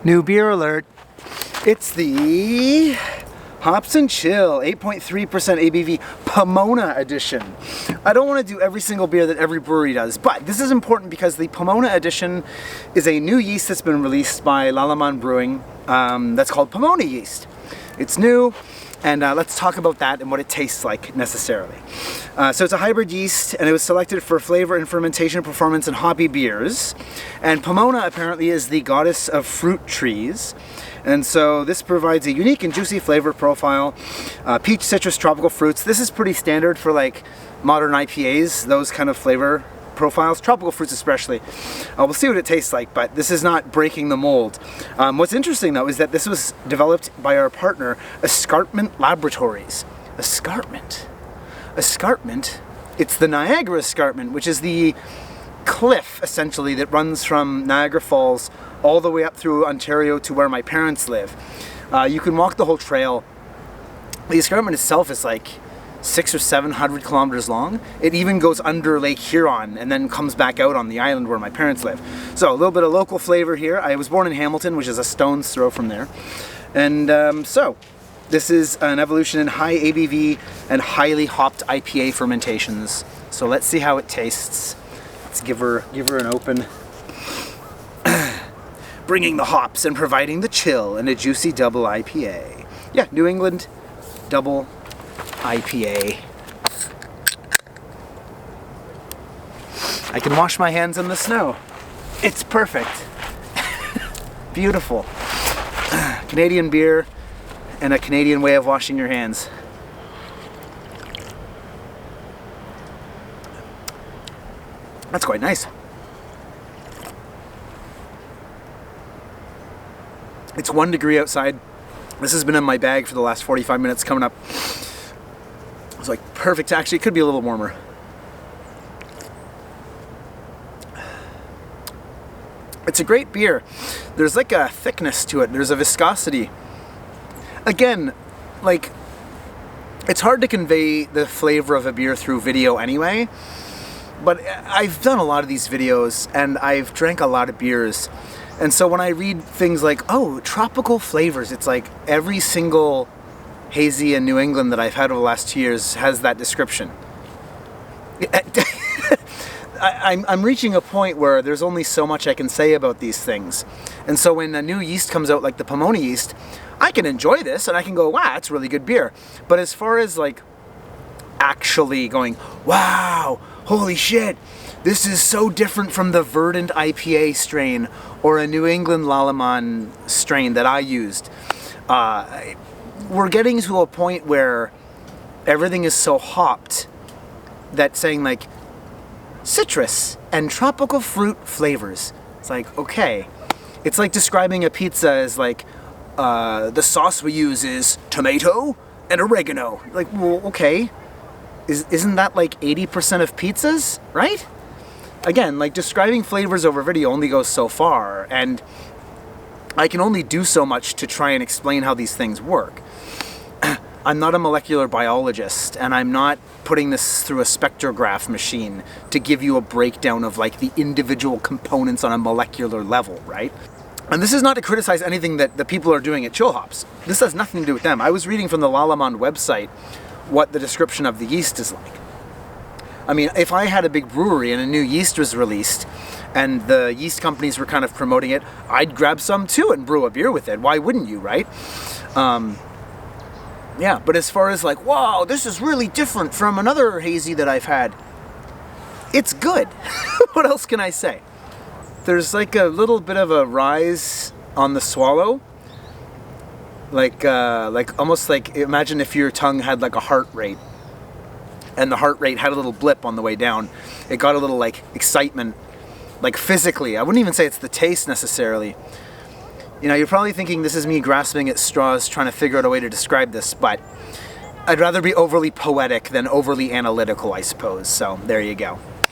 New beer alert. It's the Hops and Chill 8.3% ABV Pomona edition. I don't want to do every single beer that every brewery does, but this is important because the Pomona edition is a new yeast that's been released by Lallemand Brewing that's called Pomona yeast. It's new, and let's talk about that and what it tastes like necessarily. So it's a hybrid yeast, and it was selected for flavor and fermentation performance in hoppy beers. And Pomona apparently is the goddess of fruit trees. And so this provides a unique and juicy flavor profile. Peach, citrus, tropical fruits. This is pretty standard for like modern IPAs, those kind of flavor profiles, tropical fruits especially. We'll see what it tastes like, but this is not breaking the mold. What's interesting though is that this was developed by our partner, Escarpment Laboratories. Escarpment? It's the Niagara Escarpment, which is the cliff essentially that runs from Niagara Falls all the way up through Ontario to where my parents live. You can walk the whole trail. The escarpment itself is like 600 or 700 kilometers long. It even goes under Lake Huron and then comes back out on the island where my parents live. So a little bit of local flavor here. I was born in Hamilton, which is a stone's throw from there. And so this is an evolution in high ABV and highly hopped IPA fermentations. So let's see how it tastes. Let's give her an open. Bringing the hops and providing the chill in a juicy double IPA. Yeah, New England double IPA. I can wash my hands in the snow. It's perfect. Beautiful. Canadian beer and a Canadian way of washing your hands. That's quite nice. It's 1 degree outside. This has been in my bag for the last 45 minutes coming up. It's like perfect. Actually, it could be a little warmer. It's a great beer. There's like a thickness to it. There's a viscosity. Again, like, it's hard to convey the flavor of a beer through video anyway. But I've done a lot of these videos and I've drank a lot of beers. And so when I read things like, oh, tropical flavors, it's like every single Hazy in New England that I've had over the last 2 years has that description. I'm reaching a point where there's only so much I can say about these things. And so when a new yeast comes out like the Pomona yeast, I can enjoy this and I can go, wow, it's really good beer. But as far as like actually going, wow, holy shit, this is so different from the Verdant IPA strain or a New England Lallemand strain that I used. We're getting to a point where everything is so hopped that saying like citrus and tropical fruit flavors. It's like, okay. It's like describing a pizza as like, the sauce we use is tomato and oregano. Like, well, okay. Isn't that like 80% of pizzas, right? Again, like describing flavors over video only goes so far, and I can only do so much to try and explain how these things work. I'm not a molecular biologist, and I'm not putting this through a spectrograph machine to give you a breakdown of like the individual components on a molecular level, right? And this is not to criticize anything that the people are doing at Chill Hops. This has nothing to do with them. I was reading from the Lallemand website what the description of the yeast is like. I mean, if I had a big brewery and a new yeast was released and the yeast companies were kind of promoting it, I'd grab some too and brew a beer with it. Why wouldn't you, right? Yeah, but as far as like, wow, this is really different from another hazy that I've had, it's good. What else can I say? There's like a little bit of a rise on the swallow. Like almost like, imagine if your tongue had like a heart rate. And the heart rate had a little blip on the way down. It got a little like excitement, like physically. I wouldn't even say it's the taste necessarily. You know, you're probably thinking this is me grasping at straws trying to figure out a way to describe this, but I'd rather be overly poetic than overly analytical, I suppose. So there you go.